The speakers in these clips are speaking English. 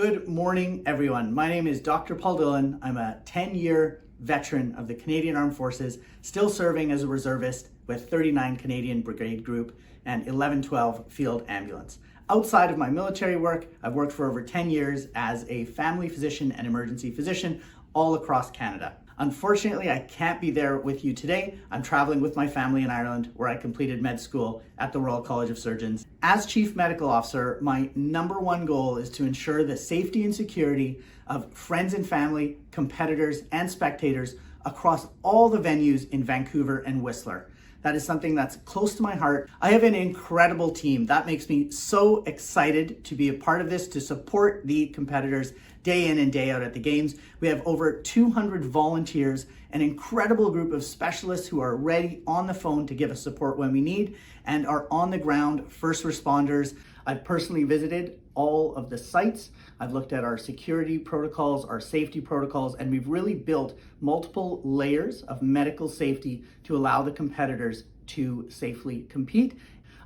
Good morning, everyone. My name is Dr. Paul Dhillon. I'm a 10-year veteran of the Canadian Armed Forces, still serving as a reservist with 39 Canadian Brigade Group and 1112 Field Ambulance. Outside of my military work, I've worked for over 10 years as a family physician and emergency physician all across Canada. Unfortunately, I can't be there with you today. I'm traveling with my family in Ireland, where I completed med school at the Royal College of Surgeons. As Chief Medical Officer, my number one goal is to ensure the safety and security of friends and family, competitors, and spectators across all the venues in Vancouver and Whistler. That is something that's close to my heart. I have an incredible team. That makes me so excited to be a part of this, to support the competitors day in and day out at the games. We have over 200 volunteers, an incredible group of specialists who are ready on the phone to give us support when we need, and are on the ground first responders. I've personally visited all of the sites. I've looked at our security protocols, our safety protocols, and we've really built multiple layers of medical safety to allow the competitors to safely compete.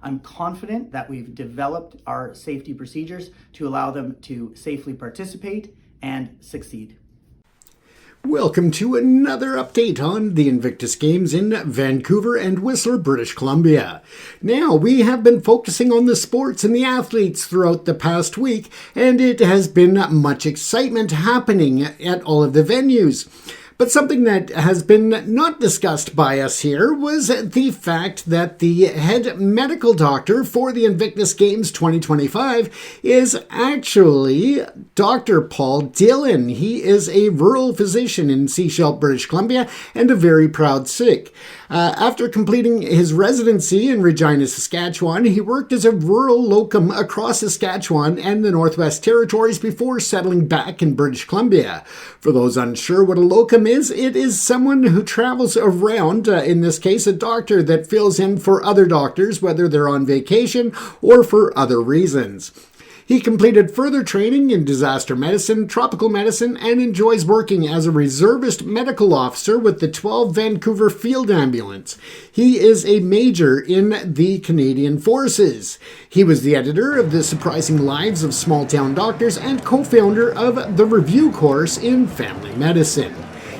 I'm confident that we've developed our safety procedures to allow them to safely participate and succeed. Welcome to another update on the Invictus Games in Vancouver and Whistler, British Columbia. Now, we have been focusing on the sports and the athletes throughout the past week, and it has been much excitement happening at all of the venues. But something that has been not discussed by us here was the fact that the head medical doctor for the Invictus Games 2025 is actually Dr. Paul Dhillon. He is a rural physician in Sechelt, British Columbia, and a very proud Sikh. After completing his residency in Regina, Saskatchewan, he worked as a rural locum across Saskatchewan and the Northwest Territories before settling back in British Columbia. For those unsure what a locum is, it is someone who travels around, in this case a doctor that fills in for other doctors, whether they're on vacation or for other reasons. He completed further training in disaster medicine, tropical medicine, and enjoys working as a reservist medical officer with the 12 Vancouver Field Ambulance. He is a major in the Canadian Forces. He was the editor of The Surprising Lives of Small Town Doctors and co-founder of the Review course in Family Medicine.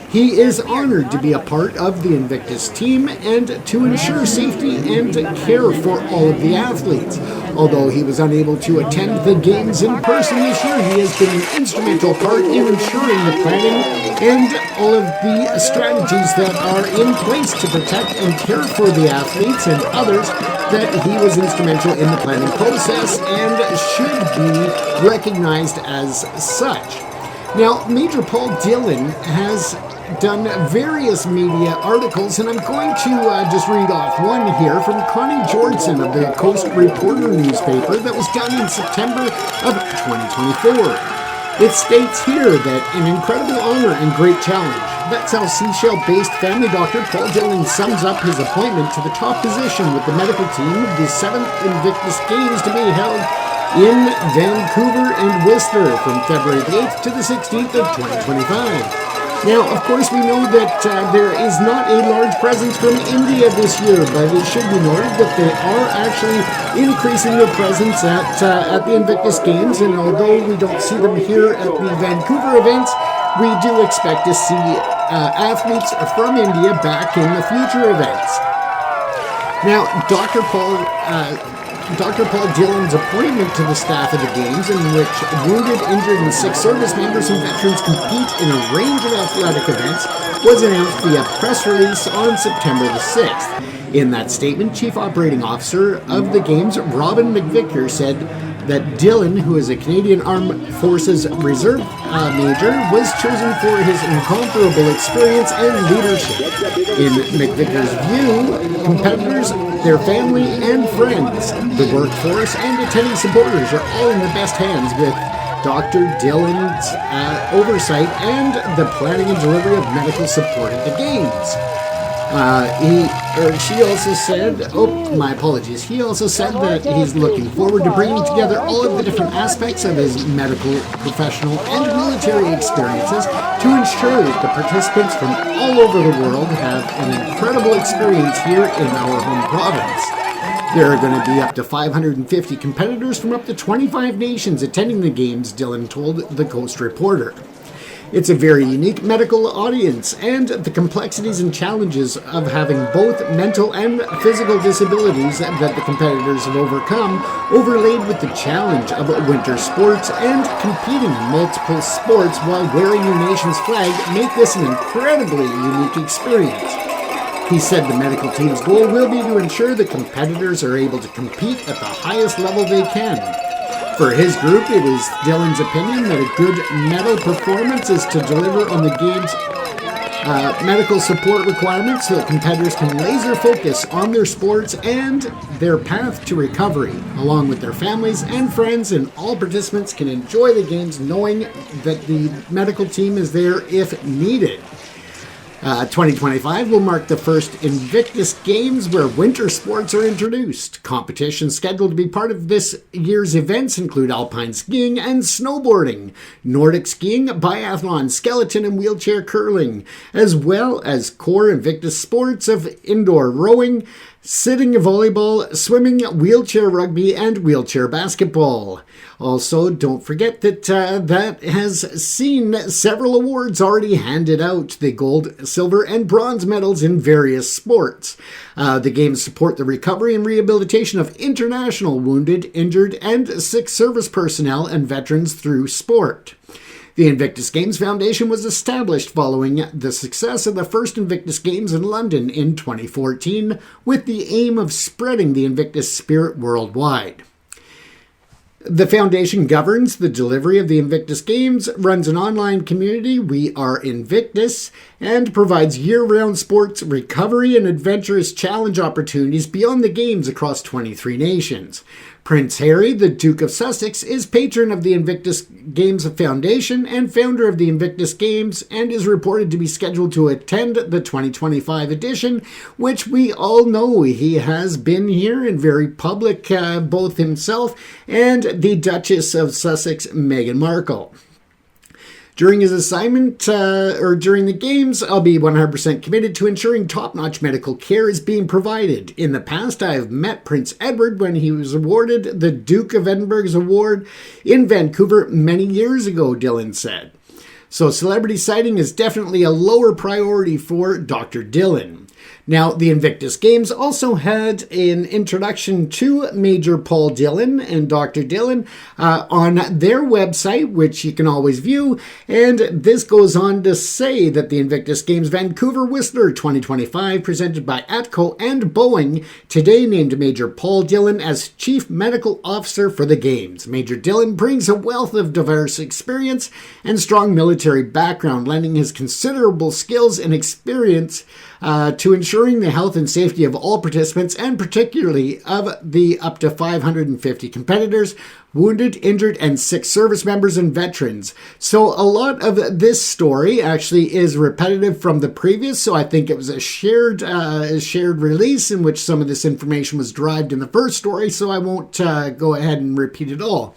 He is honored to be a part of the Invictus team and to ensure safety and care for all of the athletes. Although he was unable to attend the games in person this year, he has been an instrumental part in ensuring the planning and all of the strategies that are in place to protect and care for the athletes and others, that he was instrumental in the planning process and should be recognized as such. Now, Major Paul Dhillon has done various media articles, and I'm going to just read off one here from Connie Jordson of the Coast Reporter newspaper that was done in September of 2024. It states here that an incredible honor and great challenge. That's how Sechelt-based family doctor Paul Dhillon sums up his appointment to the top position with the medical team of the 7th Invictus Games to be held in Vancouver and Whistler from February the 8th to the 16th of 2025. Now, of course, we know that there is not a large presence from India this year, but it should be noted that they are actually increasing their presence at the Invictus Games, and although we don't see them here at the Vancouver events, we do expect to see athletes from India back in the future events. Now, Dr. Paul Dhillon's appointment to the staff of the Games, in which wounded, injured, and sick service members and veterans compete in a range of athletic events, was announced via press release on September the 6th. In that statement, Chief Operating Officer of the Games, Robin McVicker, said that Dhillon, who is a Canadian Armed Forces Reserve Major, was chosen for his incomparable experience and leadership. In McVicker's view, competitors, their family and friends, the workforce, and attending supporters are all in the best hands with Dr. Dhillon's oversight and the planning and delivery of medical support at the Games. He also said that he's looking forward to bringing together all of the different aspects of his medical, professional, and military experiences to ensure that the participants from all over the world have an incredible experience here in our home province. There are going to be up to 550 competitors from up to 25 nations attending the games, Dhillon told the Coast Reporter. It's a very unique medical audience, and the complexities and challenges of having both mental and physical disabilities that the competitors have overcome, overlaid with the challenge of winter sports and competing in multiple sports while wearing your nation's flag, make this an incredibly unique experience. He said the medical team's goal will be to ensure that competitors are able to compete at the highest level they can. For his group, it is Dhillon's opinion that a good medal performance is to deliver on the game's medical support requirements so that competitors can laser focus on their sports and their path to recovery, along with their families and friends, and all participants can enjoy the games knowing that the medical team is there if needed. 2025 will mark the first Invictus Games where winter sports are introduced. Competitions scheduled to be part of this year's events include alpine skiing and snowboarding, Nordic skiing, biathlon, skeleton and wheelchair curling, as well as core Invictus sports of indoor rowing, sitting volleyball, swimming, wheelchair rugby, and wheelchair basketball. Also, don't forget that that has seen several awards already handed out, the gold, silver, and bronze medals in various sports. The games support the recovery and rehabilitation of international wounded, injured, and sick service personnel and veterans through sport. The Invictus Games Foundation was established following the success of the first Invictus Games in London in 2014, with the aim of spreading the Invictus spirit worldwide. The foundation governs the delivery of the Invictus Games, runs an online community, We Are Invictus, and provides year-round sports recovery and adventurous challenge opportunities beyond the games across 23 nations. Prince Harry, the Duke of Sussex, is patron of the Invictus Games Foundation and founder of the Invictus Games, and is reported to be scheduled to attend the 2025 edition, which we all know he has been here in very public, both himself and the Duchess of Sussex, Meghan Markle. During his assignment, during the games, I'll be 100% committed to ensuring top-notch medical care is being provided. In the past, I have met Prince Edward when he was awarded the Duke of Edinburgh's Award in Vancouver many years ago, Dhillon said. So celebrity sighting is definitely a lower priority for Dr. Dhillon. Now, the Invictus Games also had an introduction to Major Paul Dhillon and Dr. Dhillon on their website, which you can always view. And this goes on to say that the Invictus Games Vancouver Whistler 2025, presented by ATCO and Boeing, today named Major Paul Dhillon as Chief Medical Officer for the Games. Major Dhillon brings a wealth of diverse experience and strong military background, lending his considerable skills and experience to ensuring the health and safety of all participants, and particularly of the up to 550 competitors, wounded, injured, and sick service members and veterans. So a lot of this story actually is repetitive from the previous, so I think it was a shared release in which some of this information was derived in the first story, so I won't go ahead and repeat it all.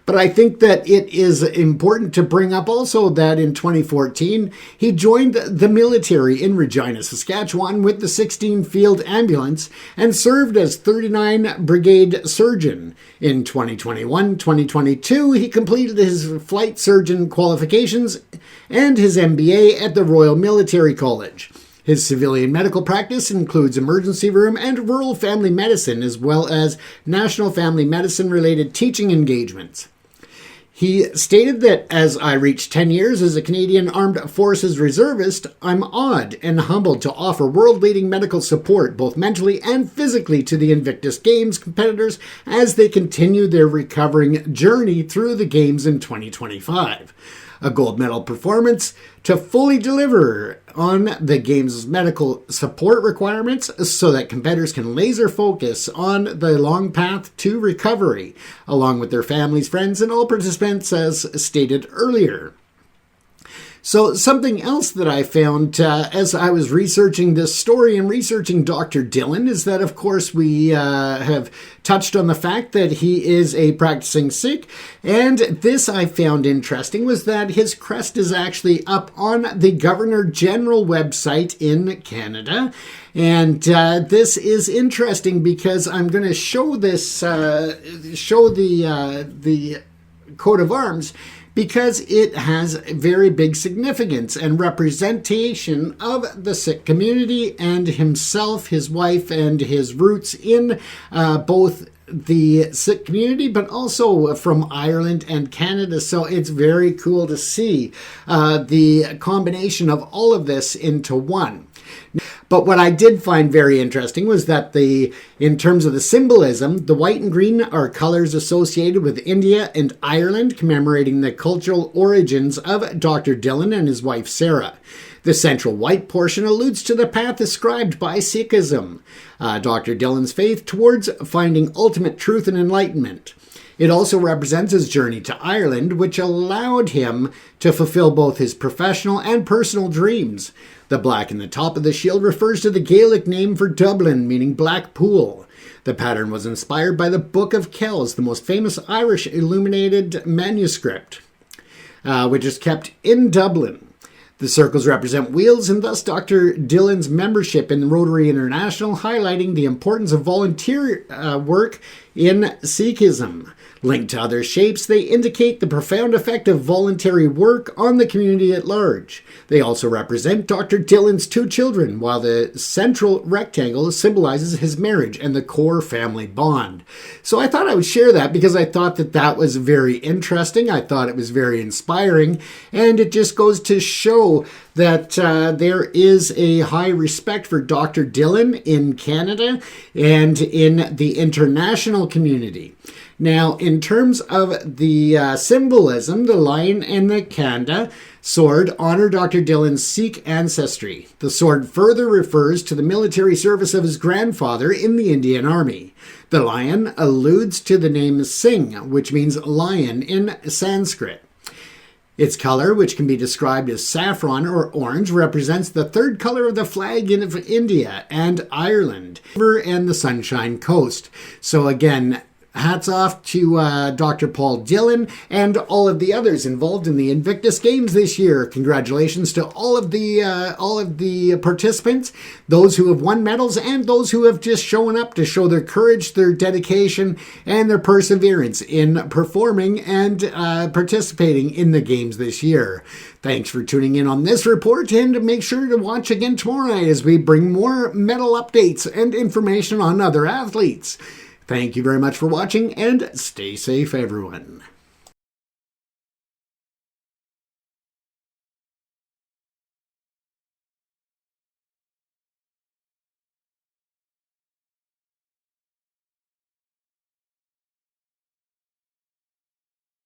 But I think that it is important to bring up also that in 2014, he joined the military in Regina, Saskatchewan with the 16 Field Ambulance and served as 39 Brigade Surgeon. In 2021-2022, he completed his flight surgeon qualifications and his MBA at the Royal Military College. His civilian medical practice includes emergency room and rural family medicine, as well as national family medicine-related teaching engagements. He stated that as I reach 10 years as a Canadian Armed Forces reservist, I'm awed and humbled to offer world-leading medical support, both mentally and physically, to the Invictus Games competitors as they continue their recovering journey through the Games in 2025. A gold medal performance to fully deliver on the Games' medical support requirements so that competitors can laser focus on the long path to recovery, along with their families, friends, and all participants, as stated earlier. So something else that I found as I was researching this story and researching Dr. Dhillon is that, of course, we have touched on the fact that he is a practicing Sikh. And this I found interesting was that his crest is actually up on the Governor General website in Canada. And this is interesting because I'm going to show this, show the coat of arms, because it has very big significance and representation of the Sikh community and himself, his wife, and his roots in both the Sikh community, but also from Ireland and Canada. So it's very cool to see the combination of all of this into one. But what I did find very interesting was that in terms of the symbolism, the white and green are colors associated with India and Ireland, commemorating the cultural origins of Dr. Dhillon and his wife Sarah. The central white portion alludes to the path ascribed by Sikhism, Dr. Dhillon's faith towards finding ultimate truth and enlightenment. It also represents his journey to Ireland, which allowed him to fulfill both his professional and personal dreams. The black in the top of the shield refers to the Gaelic name for Dublin, meaning black pool. The pattern was inspired by the Book of Kells, the most famous Irish illuminated manuscript, which is kept in Dublin. The circles represent wheels, and thus Dr. Dhillon's membership in Rotary International, highlighting the importance of volunteer work in Sikhism. Linked to other shapes, they indicate the profound effect of voluntary work on the community at large. They also represent Dr. Dhillon's 2 children, while the central rectangle symbolizes his marriage and the core family bond. So I thought I would share that because I thought that was very interesting. I thought it was very inspiring, and it just goes to show that there is a high respect for Dr. Dhillon in Canada and in the international community. Now, in terms of the symbolism, the lion and the khanda sword honor Dr. Dhillon's Sikh ancestry. The sword further refers to the military service of his grandfather in the Indian Army. The lion alludes to the name Singh, which means lion in Sanskrit. Its color, which can be described as saffron or orange, represents the 3rd color of the flag of India and Ireland, and the Sunshine Coast. So again, hats off to Dr. Paul Dhillon and all of the others involved in the Invictus Games this year. Congratulations to all of the participants, those who have won medals and those who have just shown up to show their courage, their dedication, and their perseverance in performing and participating in the games this year. Thanks for tuning in on this report, and make sure to watch again tomorrow night as we bring more medal updates and information on other athletes. Thank you very much for watching, and stay safe, everyone.